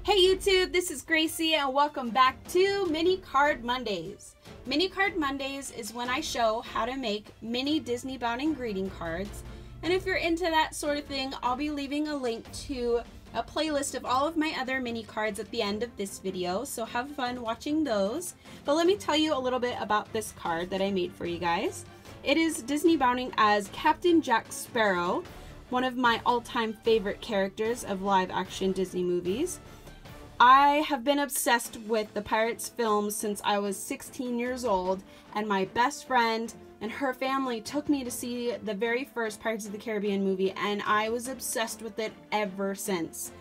Hey YouTube, this is Gracie and welcome back to Mini Card Mondays. Mini Card Mondays is when I show how to make mini Disneybounding greeting cards. And if you're into that sort of thing, I'll be leaving a link to a playlist of all of my other mini cards at the end of this video, so have fun watching those. But let me tell you a little bit about this card that I made for you guys. It is Disneybounding as Captain Jack Sparrow, one of my all-time favorite characters of live-action Disney movies. I have been obsessed with the Pirates films since I was 16 years old, and my best friend and her family took me to see the very first Pirates of the Caribbean movie, and I was obsessed with it ever since.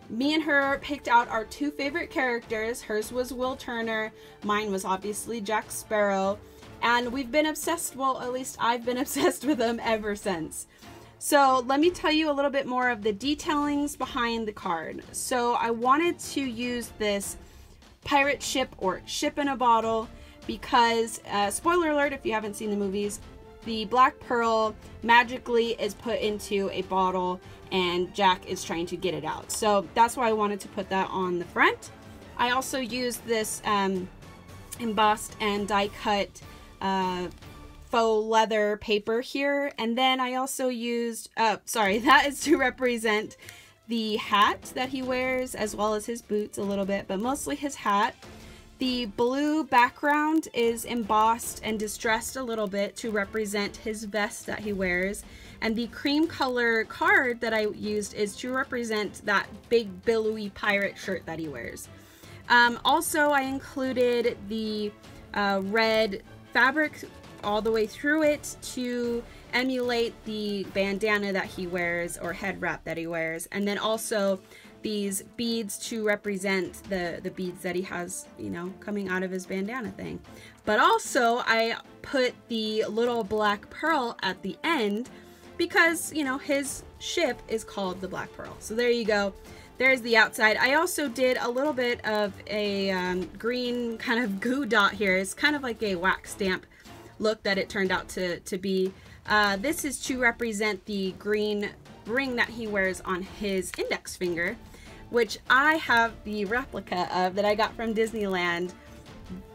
Me and her picked out our two favorite characters. Hers was Will Turner, mine was obviously Jack Sparrow, and we've been obsessed, well, at least I've been obsessed with them ever since. So let me tell you a little bit more of the detailings behind the card. So I wanted to use this pirate ship or ship in a bottle because, spoiler alert if you haven't seen the movies, the Black Pearl magically is put into a bottle and Jack is trying to get it out. So that's why I wanted to put that on the front. I also used this embossed and die cut faux leather paper here, and then I also used that is to represent the hat that he wears as well as his boots a little bit, but mostly his hat. The blue background is embossed and distressed a little bit to represent his vest that he wears, and the cream color card that I used is to represent that big billowy pirate shirt that he wears. Also, I included the red fabric all the way through it to emulate the bandana that he wears or head wrap that he wears, and then also these beads to represent the beads that he has, you know, coming out of his bandana thing. But also I put the little black pearl at the end because, you know, his ship is called the Black Pearl. So there you go. There's the outside. I also did a little bit of a green kind of goo dot here. It's kind of like a wax stamp look that it turned out to be. This is to represent the green ring that he wears on his index finger, which I have the replica of that I got from Disneyland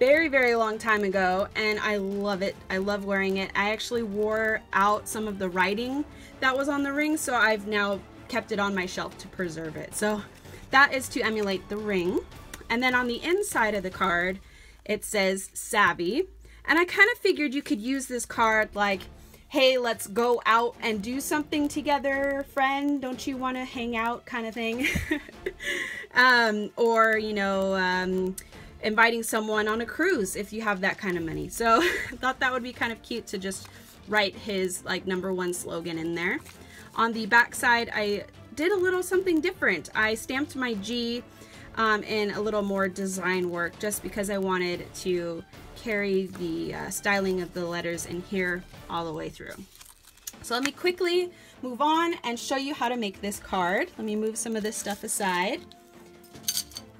very long time ago, and I love it. I love wearing it. I actually wore out some of the writing that was on the ring, so I've now kept it on my shelf to preserve it. So that is to emulate the ring. And then on the inside of the card it says Savvy. And I kind of figured you could use this card like, hey, let's go out and do something together, friend. Don't you want to hang out kind of thing? Or, you know, inviting someone on a cruise if you have that kind of money. So I thought that would be kind of cute to just write his like #1 slogan in there. On the back side, I did a little something different. I stamped my G in a little more design work just because I wanted to carry the styling of the letters in here all the way through. So let me quickly move on and show you how to make this card. Let me move some of this stuff aside.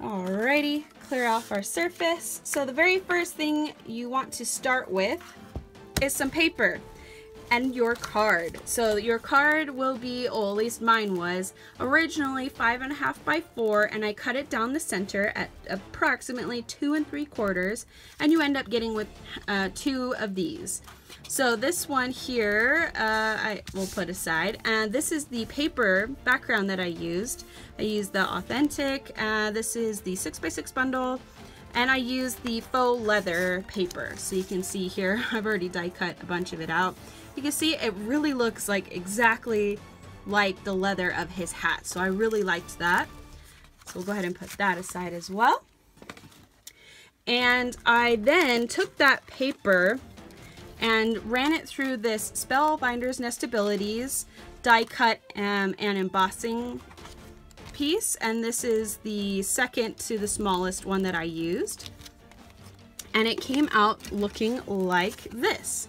Alrighty, clear off our surface. So the very first thing you want to start with is some paper and your card. So your card will be, or at least mine was, originally 5.5 by 4, and I cut it down the center at approximately 2 3/4, and you end up getting with 2 of these. So this one here I will put aside, and this is the paper background that I used. I used the Authentique, this is the 6x6 bundle, and I used the faux leather paper. So you can see here, I've already die cut a bunch of it out. You can see it really looks like exactly like the leather of his hat. So I really liked that. So we'll go ahead and put that aside as well. And I then took that paper and ran it through this Spellbinders Nestabilities die cut and embossing piece. And this is the second to the smallest one that I used. And it came out looking like this.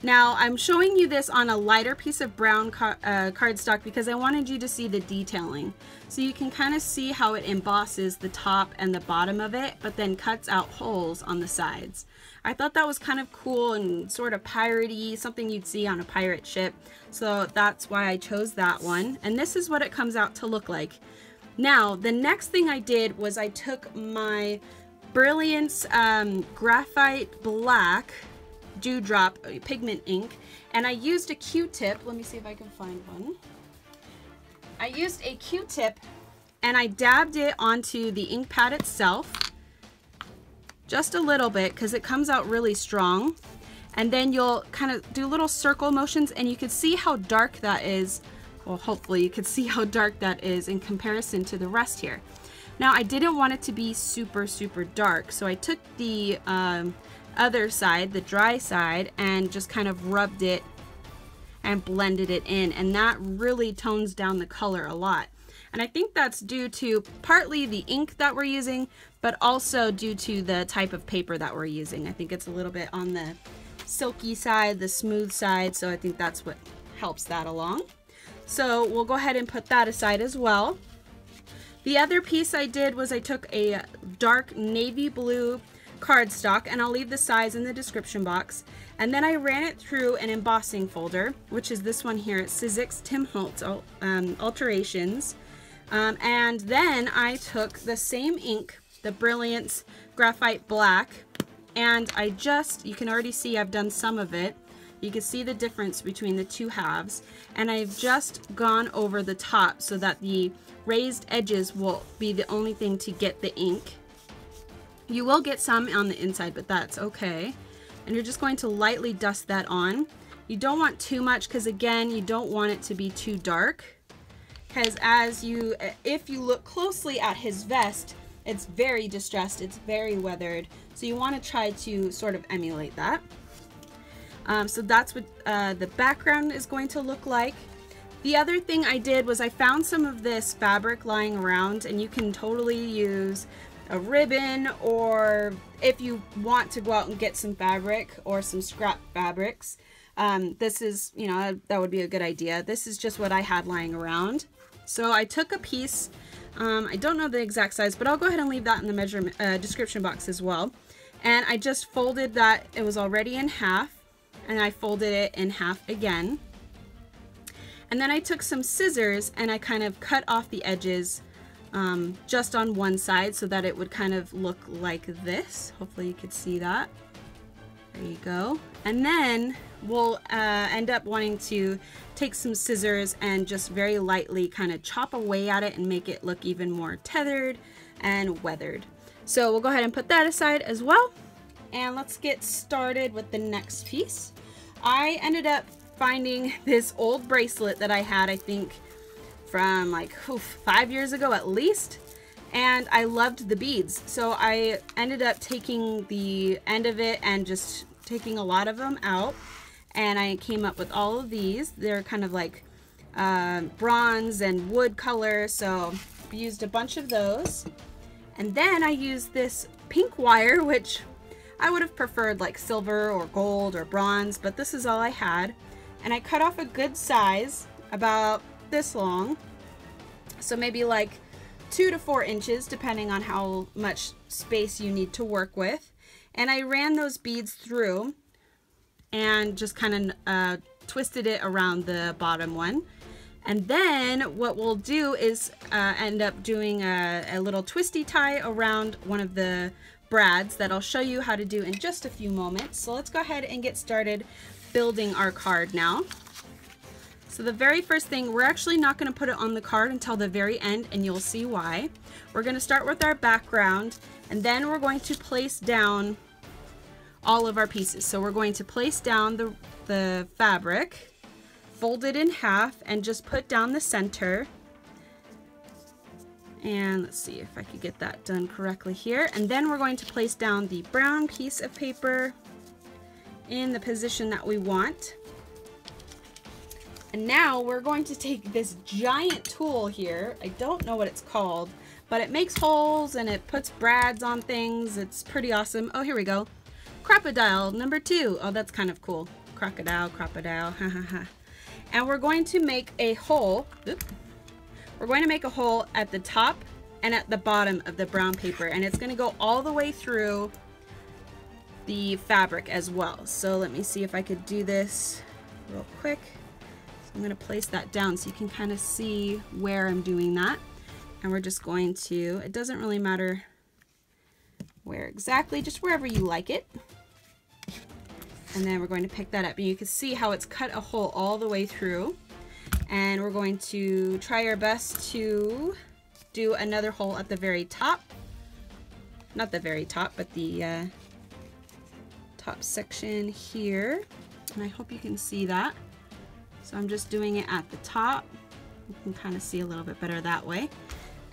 Now I'm showing you this on a lighter piece of brown cardstock because I wanted you to see the detailing. So you can kind of see how it embosses the top and the bottom of it, but then cuts out holes on the sides. I thought that was kind of cool and sort of piratey, something you'd see on a pirate ship. So that's why I chose that one. And this is what it comes out to look like. Now, the next thing I did was I took my Brilliance Graphite Black Dewdrop Pigment ink, and I used a Q-tip. Let me see if I can find one. I used a Q-tip and I dabbed it onto the ink pad itself, just a little bit because it comes out really strong. And then you'll kind of do little circle motions, and you can see how dark that is. Well, hopefully you can see how dark that is in comparison to the rest here. Now, I didn't want it to be super, super dark, so I took the other side, the dry side, and just kind of rubbed it and blended it in, and that really tones down the color a lot. And I think that's due to partly the ink that we're using, but also due to the type of paper that we're using. I think it's a little bit on the silky side, the smooth side, so I think that's what helps that along. So we'll go ahead and put that aside as well. The other piece I did was I took a dark navy blue cardstock, and I'll leave the size in the description box, and then I ran it through an embossing folder, which is this one here. It's Sizzix Tim Holtz Alterations. And then I took the same ink, the Brilliance Graphite Black, and I just, you can already see I've done some of it. You can see the difference between the two halves, and I've just gone over the top so that the raised edges will be the only thing to get the ink. You will get some on the inside, but that's okay. And you're just going to lightly dust that on. You don't want too much because, again, you don't want it to be too dark. Because if you look closely at his vest, it's very distressed, it's very weathered. So you want to try to sort of emulate that. So that's what the background is going to look like. The other thing I did was I found some of this fabric lying around, and you can totally use a ribbon, or if you want to go out and get some fabric or some scrap fabrics, this is, you know, that would be a good idea. This is just what I had lying around. So I took a piece, I don't know the exact size, but I'll go ahead and leave that in the measurement description box as well. And I just folded that, it was already in half, and I folded it in half again. And then I took some scissors and I kind of cut off the edges just on one side so that it would kind of look like this. Hopefully you could see that. There you go. And then we'll end up wanting to take some scissors and just very lightly kind of chop away at it and make it look even more tethered and weathered. So we'll go ahead and put that aside as well. And let's get started with the next piece. I ended up finding this old bracelet that I had, I think, from like 5 years ago at least, and I loved the beads, so I ended up taking the end of it and just taking a lot of them out, and I came up with all of these. They're kind of like bronze and wood color, so I used a bunch of those. And then I used this pink wire, which I would have preferred like silver or gold or bronze, but this is all I had. And I cut off a good size, about this long, so maybe like 2 to 4 inches depending on how much space you need to work with. And I ran those beads through and just kind of twisted it around the bottom one. And then what we'll do is end up doing a little twisty tie around one of the brads that I'll show you how to do in just a few moments. So let's go ahead and get started building our card now. So the very first thing, we're actually not going to put it on the card until the very end, and you'll see why. We're going to start with our background, and then we're going to place down all of our pieces. So we're going to place down the fabric, fold it in half, and just put down the center. And let's see if I could get that done correctly here. And then we're going to place down the brown piece of paper in the position that we want. And now we're going to take this giant tool here. I don't know what it's called, but it makes holes and it puts brads on things. It's pretty awesome. Oh, here we go. Crop-A-Dile #2. Oh, that's kind of cool. Crocodile, Crop-A-Dile, ha ha ha. And we're going to make a hole. Oops. We're going to make a hole at the top and at the bottom of the brown paper, and it's going to go all the way through the fabric as well. So let me see if I could do this real quick. So I'm going to place that down so you can kind of see where I'm doing that. And we're just going to, it doesn't really matter where exactly, just wherever you like it. And then we're going to pick that up. And you can see how it's cut a hole all the way through. And we're going to try our best to do another hole at the very top. Not the very top, but the top section here. And I hope you can see that. So I'm just doing it at the top. You can kind of see a little bit better that way.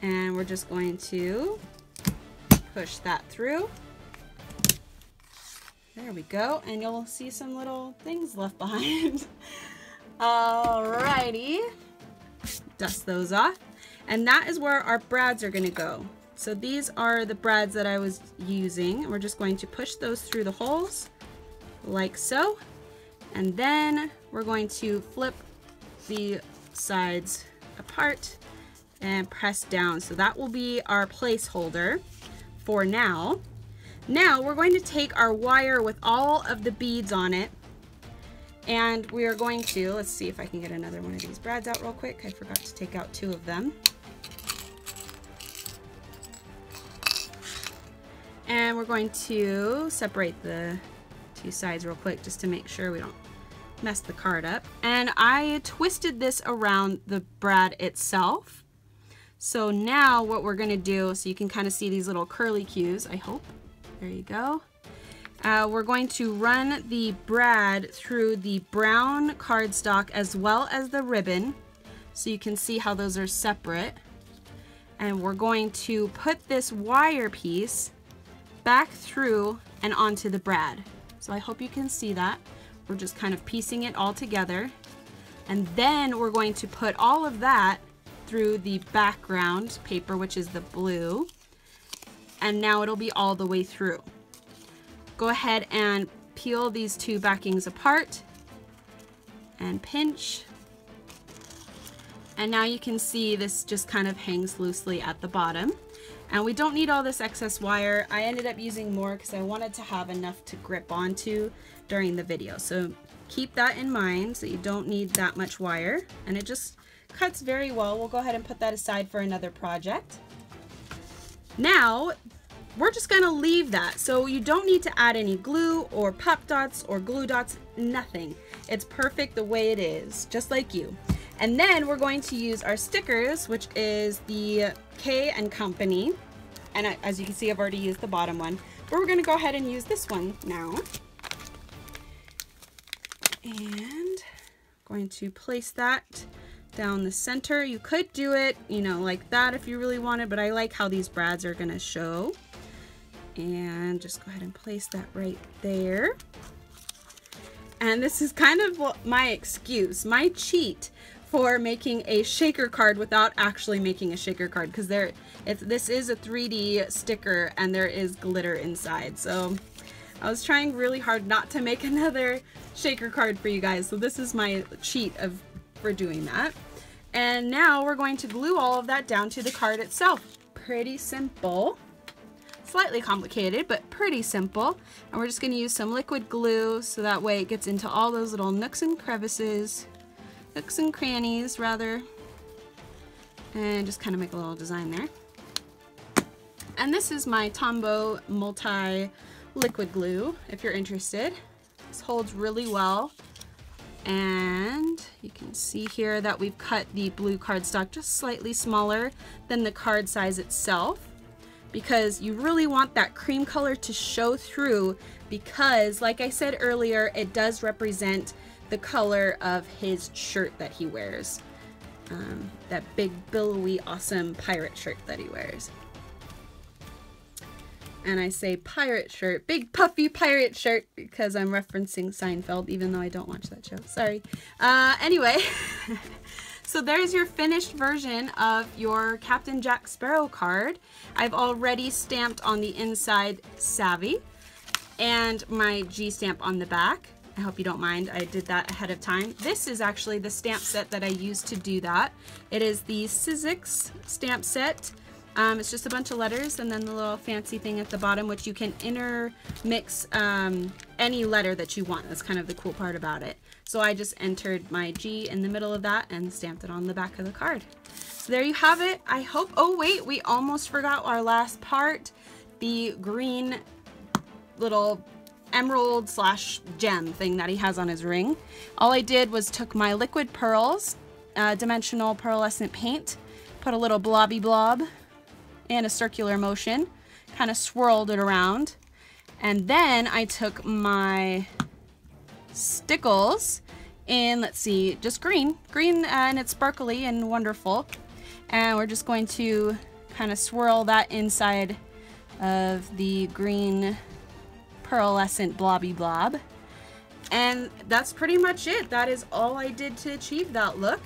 And we're just going to push that through. There we go. And you'll see some little things left behind. Alrighty. Dust those off. And that is where our brads are going to go. So these are the brads that I was using. We're just going to push those through the holes like so. And then we're going to flip the sides apart and press down. So that will be our placeholder for now. Now we're going to take our wire with all of the beads on it, and we are going to, let's see if I can get another one of these brads out real quick. I forgot to take out 2 of them. And we're going to separate the 2 sides real quick just to make sure we don't mess the card up. And I twisted this around the brad itself. So now what we're going to do, so you can kind of see these little curly cues, I hope. There you go. We're going to run the brad through the brown cardstock as well as the ribbon, so you can see how those are separate. And we're going to put this wire piece back through and onto the brad. So I hope you can see that. We're just kind of piecing it all together. And then we're going to put all of that through the background paper, which is the blue. And now it'll be all the way through. Go ahead and peel these 2 backings apart and pinch. And now you can see this just kind of hangs loosely at the bottom. And we don't need all this excess wire. I ended up using more because I wanted to have enough to grip onto during the video. So keep that in mind, so you don't need that much wire. And it just cuts very well. We'll go ahead and put that aside for another project. Now, we're just gonna leave that. So you don't need to add any glue or pop dots or glue dots, nothing. It's perfect the way it is, just like you. And then we're going to use our stickers, which is the K&Company. And as you can see, I've already used the bottom one, but we're gonna go ahead and use this one now. And going to place that down the center. You could do it, you know, like that if you really wanted, but I like how these brads are gonna show. And just go ahead and place that right there. And this is kind of my excuse, my cheat for making a shaker card without actually making a shaker card, because this is a 3D sticker and there is glitter inside. So I was trying really hard not to make another shaker card for you guys. So this is my cheat for doing that. And now we're going to glue all of that down to the card itself. Pretty simple. Slightly complicated, but pretty simple. And we're just going to use some liquid glue so that way it gets into all those little nooks and crevices. Nooks and crannies, rather. And just kind of make a little design there. And this is my Tombow multi-liquid glue, if you're interested. This holds really well. And you can see here that we've cut the blue cardstock just slightly smaller than the card size itself, because you really want that cream color to show through, because like I said earlier, it does represent the color of his shirt that he wears. That big billowy awesome pirate shirt that he wears. And I say pirate shirt, big puffy pirate shirt, because I'm referencing Seinfeld, even though I don't watch that show. Sorry. Anyway, so there's your finished version of your Captain Jack Sparrow card. I've already stamped on the inside Savvy and my G stamp on the back. I hope you don't mind, I did that ahead of time. This is actually the stamp set that I used to do that. It is the Sizzix stamp set. It's just a bunch of letters and then the little fancy thing at the bottom, which you can intermix any letter that you want. That's kind of the cool part about it. So I just entered my G in the middle of that and stamped it on the back of the card. So there you have it. I hope, oh wait, we almost forgot our last part, the green little emerald slash gem thing that he has on his ring. All I did was took my liquid pearls, dimensional pearlescent paint, put a little blobby blob and a circular motion, kind of swirled it around, and then I took my Stickles in, let's see, just green, and it's sparkly and wonderful, and we're just going to kind of swirl that inside of the green pearlescent blobby blob. And that's pretty much it. That is all I did to achieve that look.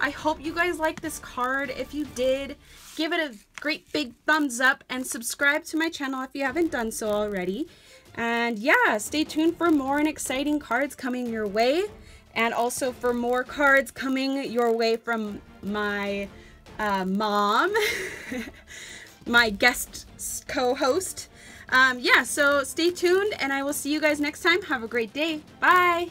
I hope you guys like this card. If you did, give it a great big thumbs up and subscribe to my channel if you haven't done so already. And yeah, stay tuned for more and exciting cards coming your way, and also for more cards coming your way from my mom, my guest co-host. Yeah, so stay tuned and I will see you guys next time. Have a great day. Bye.